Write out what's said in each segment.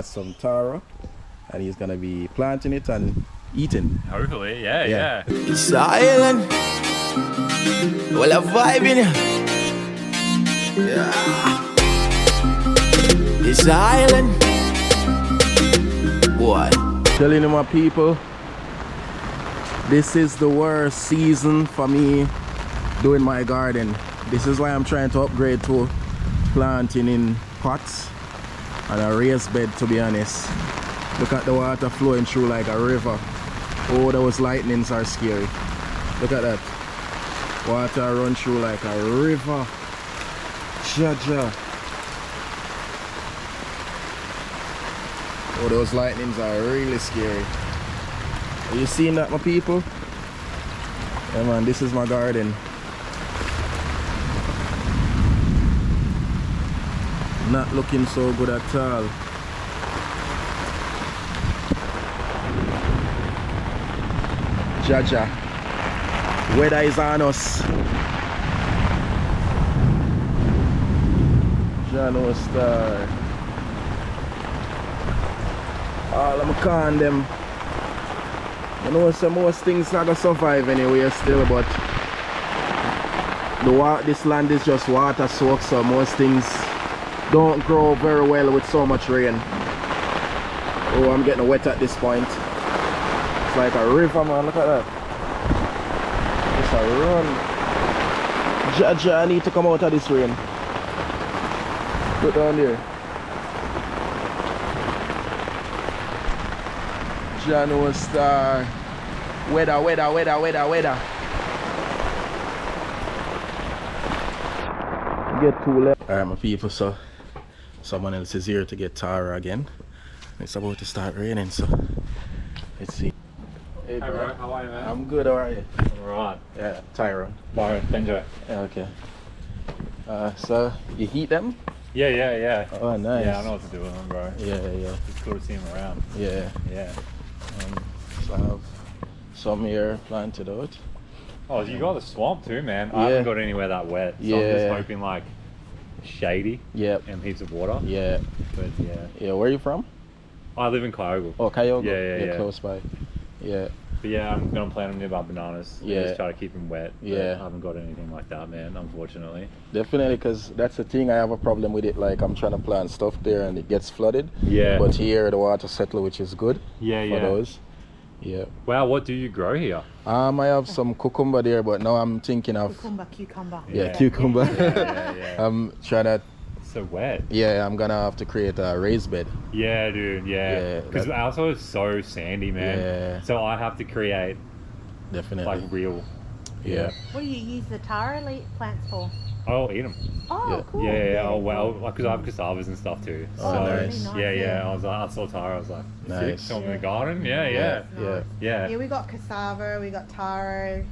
Some Taro, and he's gonna be planting it and eating. Hopefully, yeah. It's an island. Well, a vibe in it. Yeah. It's an island. Boy. Telling you, my people, this is the worst season for me doing my garden. This is why I'm trying to upgrade to planting in pots and a raised bed, to be honest. Look at the water flowing through like a river. Oh, those lightnings are scary. Look at that. Water run through like a river. Jaja. Oh, those lightnings are really scary. Are you seeing that, my people? Yeah, man, this is my garden. Not looking so good at all. Jaja, weather is on us. Jano star. All I'm calling them. I know some most things not gonna survive anyway still, but this land is just water soaked, so most things don't grow very well with so much rain. Oh, I'm getting wet at this point. It's like a river, man. Look at that. It's a run. Jaja, I need to come out of this rain. Put down there. Jano star. Weather. Get two left. Alright, my people, so someone else is here to get Taro again. It's about to start raining, so let's see. Hey bro, how are you, man? I'm good, how are you? Alright. Yeah, Taro. Byron, Benjo. Yeah, okay. So you heat them? Yeah. Oh, nice. Yeah, I know what to do with them, bro. Yeah. It's cool to see them around. Yeah. So I have some here planted out. Oh, you got the swamp too, man. Yeah. I haven't got anywhere that wet, so I'm just hoping like shady. Yep. And heaps of water. Yeah. But yeah. Yeah, where are you from? I live in Kalalo. Oh, Chayote. Yeah. Close by. Yeah. But yeah, I'm gonna plant them near my bananas. Yeah. Just try to keep them wet. Yeah. I haven't got anything like that, man, unfortunately. Definitely, because that's the thing. I have a problem with it. Like I'm trying to plant stuff there and it gets flooded. Yeah. But here the water settle, which is good. Yeah. For those. Yeah. Wow, what do you grow here? I have some cucumber there, but now I'm thinking of Cucumber. Yeah, cucumber. Yeah. I'm trying to. It's so wet. Yeah, I'm gonna have to create a raised bed. Yeah, dude. Yeah. Because also it's so sandy, man. Yeah. So I have to create Definitely. like real. Yeah. What do you use the Taro plants for? I'll eat them. Oh, Yeah. cool. Yeah. Oh well, because I have cassavas and stuff too. Oh, So nice. yeah. I was like, I saw Taro. I was like, Nice. sick. Show me the garden. Yeah. Yeah, we got cassava, we got taro.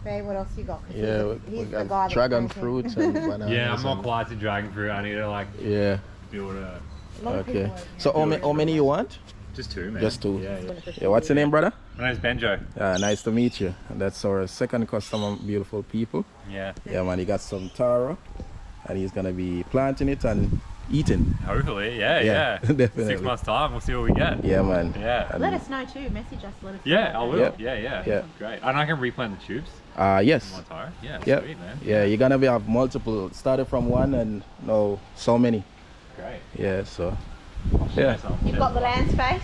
Babe, what else you got? Yeah, we he's the guy got that dragon grows it. fruits and bananas. Yeah, I'm not and- quite to dragon fruit. I need to like Yeah. build a. A lot of Okay. people So how many you want? Just two, man. Just two. Yeah. Yeah. What's your name, brother? My name's Benjo. Nice to meet you. And that's our second customer, beautiful people. Yeah. Yeah, man. He got some Taro, and he's gonna be planting it and eating. Hopefully, yeah. Definitely. 6 months time, we'll see what we get. Yeah, man. Yeah. And, Let us know too. Message us. Let us know. Yeah, I will. Yeah. Yeah. Great. And I can replant the tubes. on yes. my tire. Yeah. Yeah. Sweet, man. Yeah, you're gonna have multiple. Started from one and now so many. Great. Yeah. So. Yeah. You've got the land space.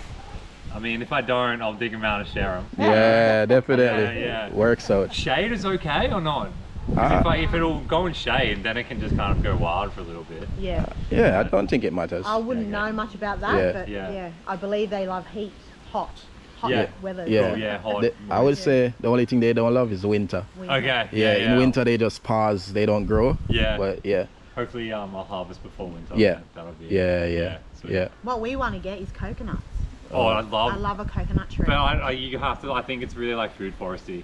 I mean, if I don't, I'll dig them out and share them. Yeah, definitely. Yeah. Works out. Shade is okay or not? 'Cause if it'll go in shade, then it can just kind of go wild for a little bit. Yeah. Yeah, I don't think it matters. I wouldn't know much about that, Yeah. but Yeah. yeah, I believe they love heat, hot Yeah. weather. Yeah. Oh, yeah, hot. I would say the only thing they don't love is winter. Okay. Yeah, in winter they just pause, they don't grow. Yeah. But yeah. Hopefully, I'll harvest before winter. Yeah. That'll be. Yeah. Sweet. What we want to get is coconuts. Oh, I I love a coconut tree. But you have to. I think it's really like food foresty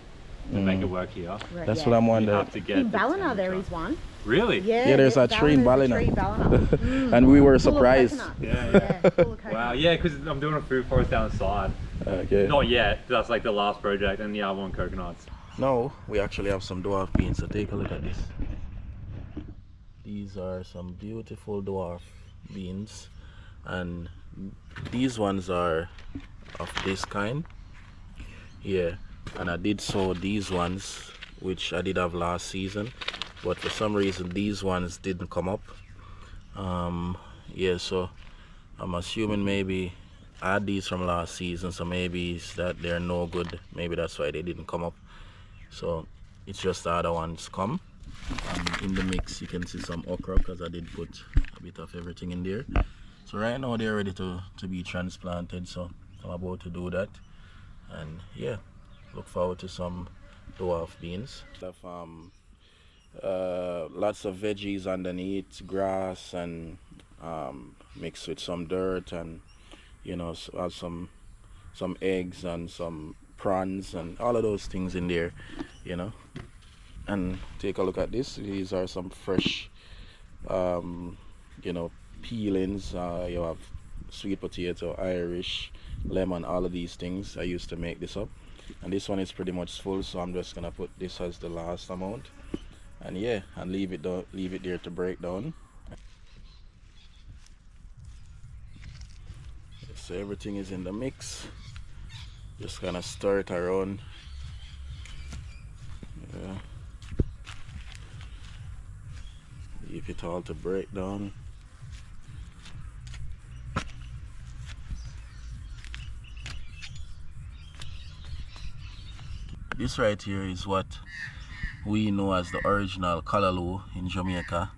to make it work here. Right, That's yeah. what I'm You wondering. have to get. In the Ballina there temperature. is one. Really? Yeah, there's a tree in Ballina's Ballina. a tree, Ballina. And we were Full of surprised. coconut. Yeah. Full of coconut. Wow. Yeah, because I'm doing a food forest down the side. Okay. Not yet. That's like the last project, and the other one coconuts. Now we actually have some dwarf beans, so take a look at this. These are some beautiful dwarf beans, and these ones are of this kind. Yeah, and I did sow these ones, which I did have last season, but for some reason these ones didn't come up. Yeah, so I'm assuming maybe I had these from last season, so maybe it's that they're no good. Maybe that's why they didn't come up. So it's just the other ones come. In the mix you can see some okra, because I did put a bit of everything in there. So right now they're ready to be transplanted, so I'm about to do that. And yeah, look forward to some dwarf beans. Lots of veggies underneath, grass, and mixed with some dirt, and you know, some eggs and some prawns and all of those things in there, you know. And take a look at this. These are some fresh you know, peelings. You have sweet potato, Irish, lemon, all of these things. I used to make this up, and this one is pretty much full, so I'm just gonna put this as the last amount, and yeah, and leave it there to break down. So everything is in the mix. Just gonna stir it around. Yeah. Leave it all to break down. This right here is what we know as the original Kalalo in Jamaica.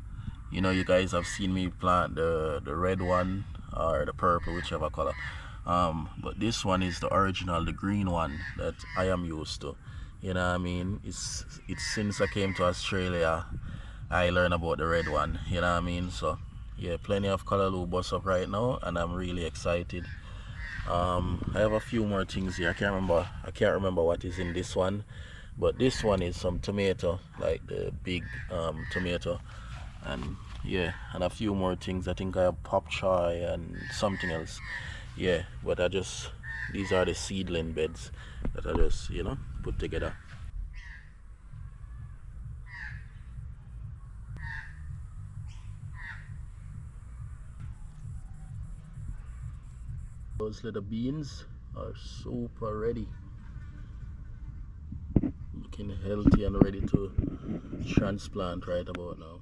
You know, you guys have seen me plant the red one or the purple, whichever color. But this one is the original, the green one that I am used to. You know what I mean? It's since I came to Australia I learned about the red one. You know what I mean? So yeah, plenty of Kalalo bust up right now, and I'm really excited. I have a few more things here. I can't remember what is in this one, but this one is some tomato, like the big tomato, and yeah, and a few more things. I think I have pop chai and something else. Yeah, but these are the seedling beds that I just, you know, put together. Those little beans are super ready, looking healthy and ready to transplant right about now.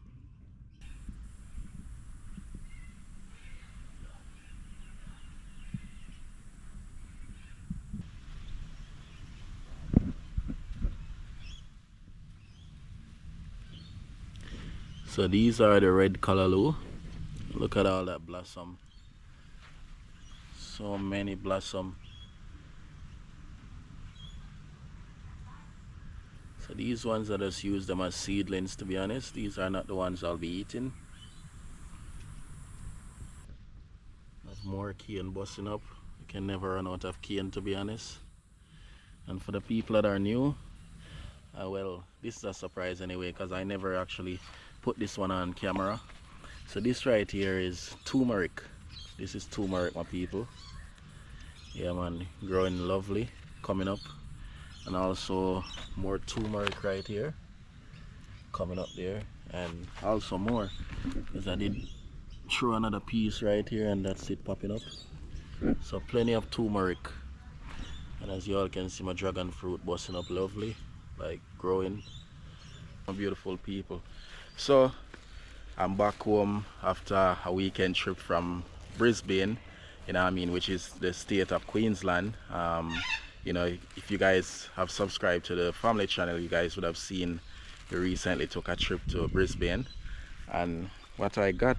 So these are the red Kalalo. Look at all that blossom. So many blossom. So these ones I just use them as seedlings, to be honest. These are not the ones I'll be eating. Have more cane busting up. You can never run out of cane, to be honest. And for the people that are new, well, this is a surprise anyway, because I never actually put this one on camera. So this right here is turmeric. This is turmeric, my people. Yeah man, growing lovely, coming up. And also more turmeric right here, coming up there, and also more, because I did throw another piece right here, and that's it popping up. So plenty of turmeric. And as you all can see, my dragon fruit busting up lovely, like growing. Beautiful people. So I'm back home after a weekend trip from Brisbane, you know what I mean, which is the state of Queensland. You know, if you guys have subscribed to the family channel, you guys would have seen we recently took a trip to Brisbane, and what I got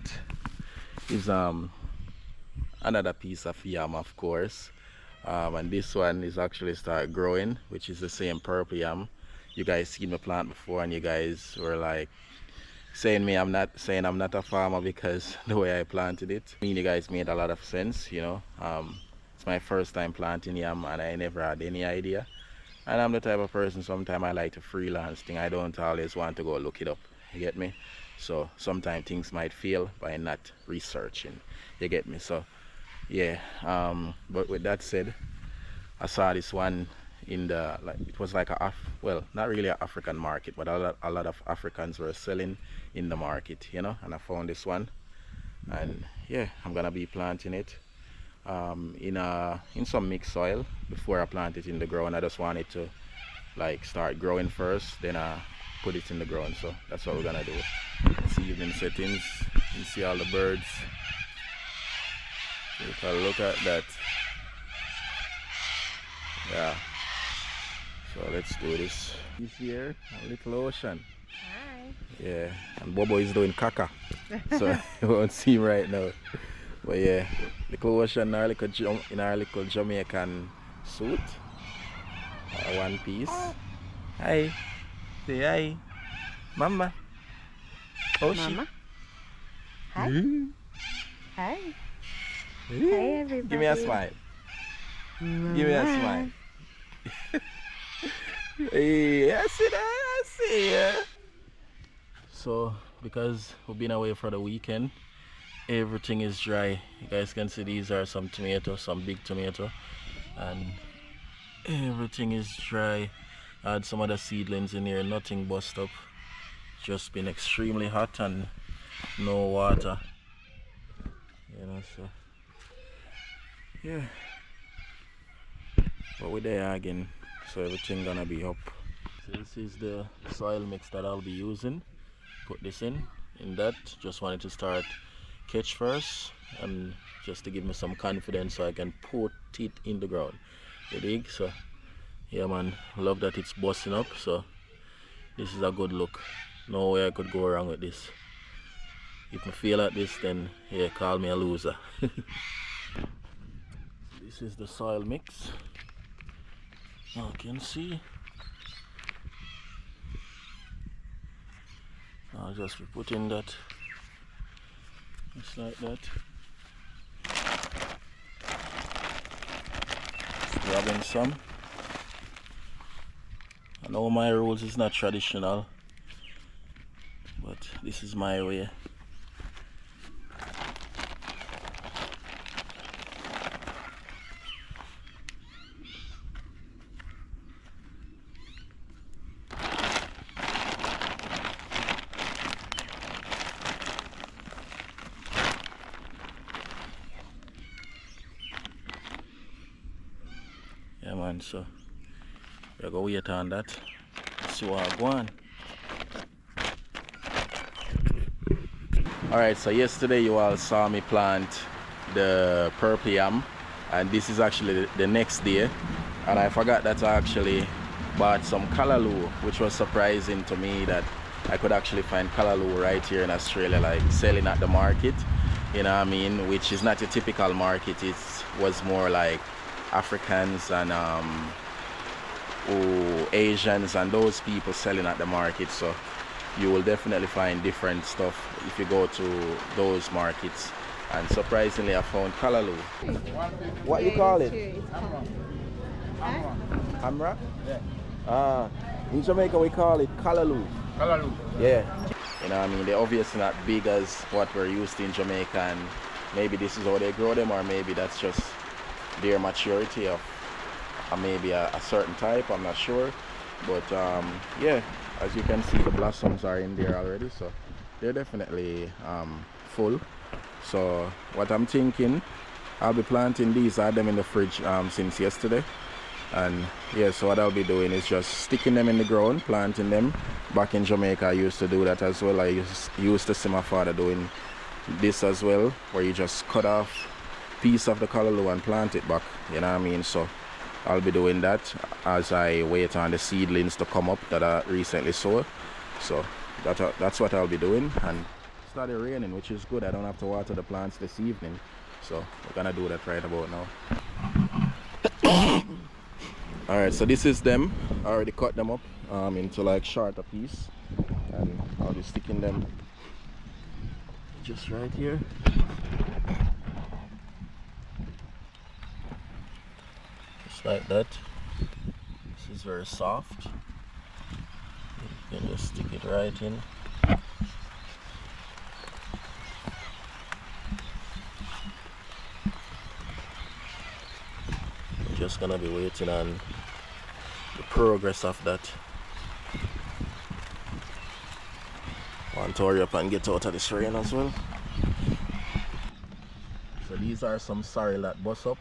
is another piece of yam, of course, and this one is actually start growing, which is the same purple yam. You guys seen me plant before, and you guys were like saying I'm not a farmer because the way I planted it. I mean, you guys made a lot of sense, you know. It's my first time planting yam, and I never had any idea. And I'm the type of person, sometimes I like to freelance thing. I don't always want to go look it up, you get me? So sometimes things might fail by not researching, you get me? So yeah, but with that said, I saw this one in the, like, it was like well, not really an African market, but a lot of Africans were selling in the market, you know, and I found this one, and yeah, I'm gonna be planting it. in some mixed soil before I plant it in the ground. I just want it to like start growing first, then I put it in the ground. So that's what we're gonna do. See evening settings. You see all the birds. Take a look at that. Yeah. So let's do this. This here, a little ocean. Hi. Yeah, and Bobo is doing caca. So you won't see him right now. But yeah, little ocean in our little Jamaican suit. One piece. Hi. Say hi. Mama. Oh, Mama. Hi. Hi. Hey, everybody. give me a smile. Give me a smile. Hey, I see that. I see ya. So, because we've been away for the weekend, everything is dry. You guys can see these are some tomatoes, some big tomato, and everything is dry. I had some other seedlings in here, nothing bust up. Just been extremely hot and no water. You know, so yeah. But we're there again, so everything gonna be up. So this is the soil mix that I'll be using. Put this in that. Just wanted to start catch first, and just to give me some confidence so I can put it in the ground. You dig? So yeah man, love that it's busting up. So this is a good look. No way I could go wrong with this. If I feel like this, then yeah, call me a loser. This is the soil mix. Now you can see. I'll just be putting that just like that. Just grabbing some. I know my rules is not traditional, but this is my way. Yeah man, so we're gonna wait on that. See what I go on. Alright, so yesterday you all saw me plant the purple yam, and this is actually the next day, and I forgot that I actually bought some Kalalo, which was surprising to me that I could actually find Kalalo right here in Australia, like selling at the market, you know what I mean, which is not a typical market. It was more like Africans and Asians and those people selling at the market. So you will definitely find different stuff if you go to those markets. And surprisingly, I found Kalalo. What you call it? Hamra? Yeah. In Jamaica we call it Kalalo. Kalalo. Yeah. You know what I mean? They're obviously not big as what we're used to in Jamaica, and maybe this is how they grow them, or maybe that's just their maturity of maybe a certain type. I'm not sure, but yeah, as you can see, the blossoms are in there already, so they're definitely full. So what I'm thinking, I'll be planting these. I had them in the fridge since yesterday, and yeah, so what I'll be doing is just sticking them in the ground, planting them. Back in Jamaica I used to do that as well. I used to see my father doing this as well, where you just cut off piece of the Kalalo and plant it back, you know what I mean. So I'll be doing that as I wait on the seedlings to come up that I recently sowed. So that's what I'll be doing. And it started raining, which is good. I don't have to water the plants this evening, so we're gonna do that right about now. Alright, so this is them. I already cut them up into like shorter piece, and I'll be sticking them just right here. Like that. This is very soft. You can just stick it right in. I'm just gonna be waiting on the progress of that. I want to hurry up and get out of this rain as well. So these are some sorrel that bust up.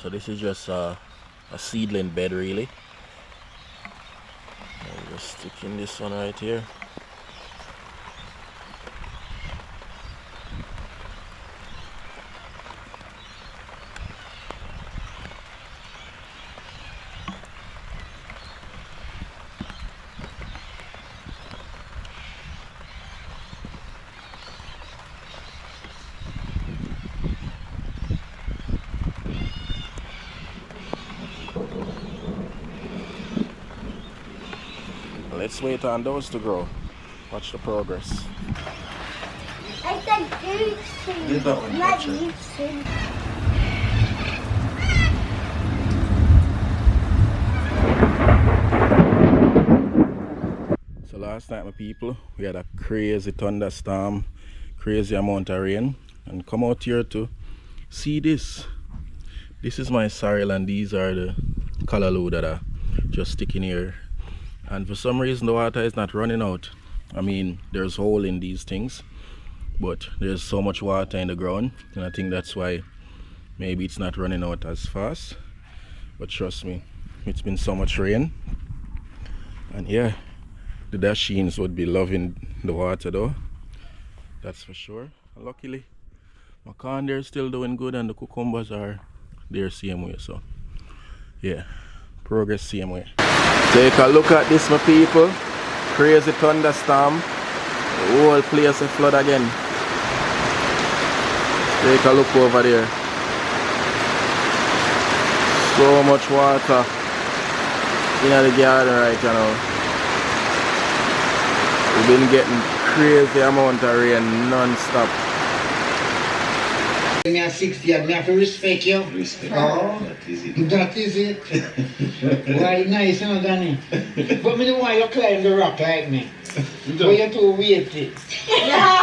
So this is just a seedling bed really. I'm just sticking this one right here. Let's wait on those to grow. Watch the progress. I said goose, not goose. So last night, my people, we had a crazy thunderstorm, crazy amount of rain, and come out here to see this. This is my sorrel, and these are the Kalalo that are just sticking here. And for some reason the water is not running out. I mean, there's hole in these things, but there's so much water in the ground, and I think that's why maybe it's not running out as fast. But trust me, it's been so much rain, and yeah, the Dashins would be loving the water though, that's for sure. And luckily my corn there is still doing good, and the cucumbers are there same way. So yeah, progress same way. Take a look at this, my people. Crazy thunderstorm. The whole place a flood again. Take a look over there. So much water in the garden right now. We've been getting crazy amount of rain non-stop. Me at 60 and me have to respect you. Respect. Oh, that is it. Why nice, you know, Danny? But me don't want you climb the rock like me. But you're too weighty. No.